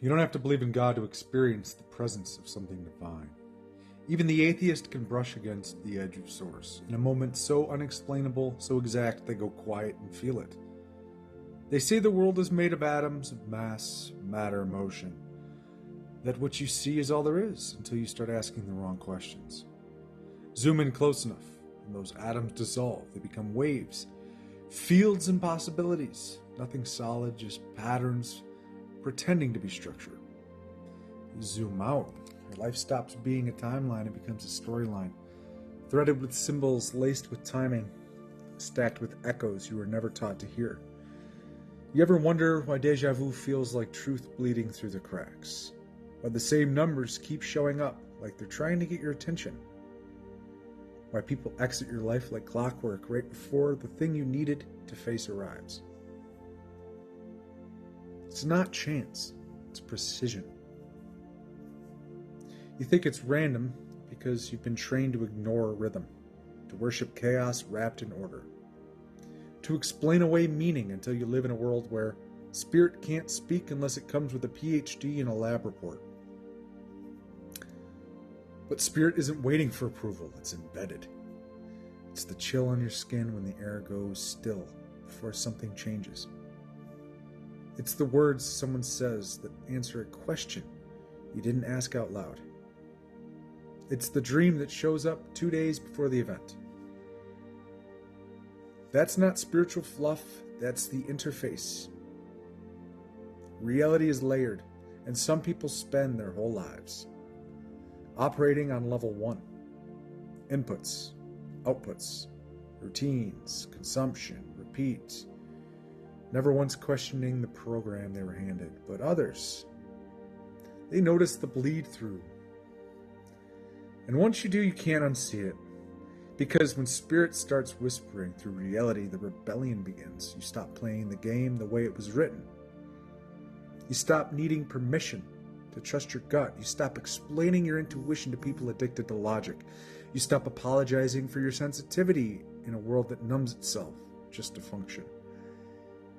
You don't have to believe in God to experience the presence of something divine. Even the atheist can brush against the edge of source, in a moment so unexplainable, so exact, they go quiet and feel it. They say the world is made of atoms, of mass, matter, motion. That what you see is all there is, until you start asking the wrong questions. Zoom in close enough, and those atoms dissolve. They become waves, fields and possibilities. Nothing solid, just patterns pretending to be structure. You zoom out, your life stops being a timeline and becomes a storyline, threaded with symbols, laced with timing, stacked with echoes you were never taught to hear. You ever wonder why deja vu feels like truth bleeding through the cracks? Why the same numbers keep showing up like they're trying to get your attention? Why people exit your life like clockwork right before the thing you needed to face arrives? It's not chance, it's precision. You think it's random because you've been trained to ignore rhythm, to worship chaos wrapped in order, to explain away meaning until you live in a world where spirit can't speak unless it comes with a PhD and a lab report. But spirit isn't waiting for approval, it's embedded. It's the chill on your skin when the air goes still before something changes. It's the words someone says that answer a question you didn't ask out loud. It's the dream that shows up 2 days before the event. That's not spiritual fluff, that's the interface. Reality is layered, and some people spend their whole lives operating on level 1. Inputs, outputs, routines, consumption, repeat. Never once questioning the program they were handed. But others, they notice the bleed through. And once you do, you can't unsee it. Because when spirit starts whispering through reality, the rebellion begins. You stop playing the game the way it was written. You stop needing permission to trust your gut. You stop explaining your intuition to people addicted to logic. You stop apologizing for your sensitivity in a world that numbs itself just to function.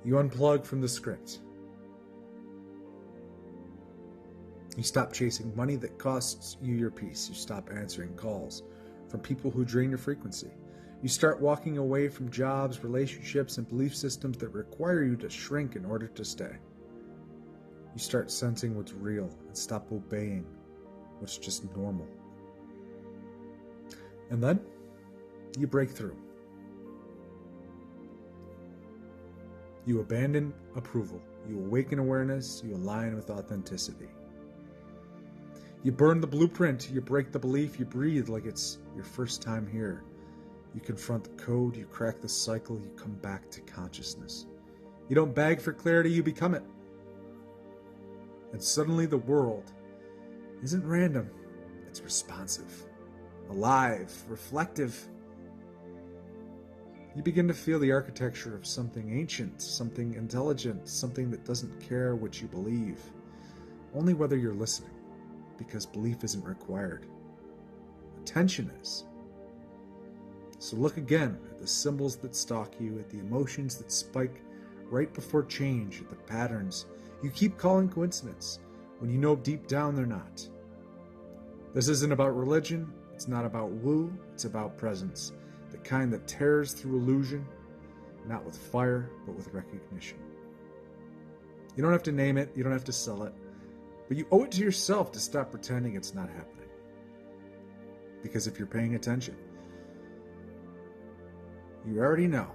You unplug from the script. You stop chasing money that costs you your peace. You stop answering calls from people who drain your frequency. You start walking away from jobs, relationships, and belief systems that require you to shrink in order to stay. You start sensing what's real and stop obeying what's just normal. And then you break through. You abandon approval. You awaken awareness. You align with authenticity. You burn the blueprint. You break the belief. You breathe like it's your first time here. You confront the code. You crack the cycle. You come back to consciousness. You don't beg for clarity. You become it. And suddenly the world isn't random. It's responsive, alive, reflective. You begin to feel the architecture of something ancient, something intelligent, something that doesn't care what you believe, only whether you're listening, because belief isn't required. Attention is. So look again at the symbols that stalk you, at the emotions that spike right before change, at the patterns you keep calling coincidence when you know deep down they're not. This isn't about religion, it's not about woo, it's about presence. The kind that tears through illusion, not with fire, but with recognition. You don't have to name it, you don't have to sell it, but you owe it to yourself to stop pretending it's not happening. Because if you're paying attention, you already know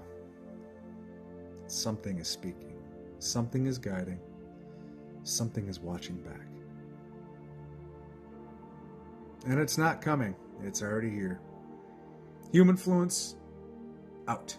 something is speaking, something is guiding, something is watching back. And it's not coming, it's already here. Humanfluence, out.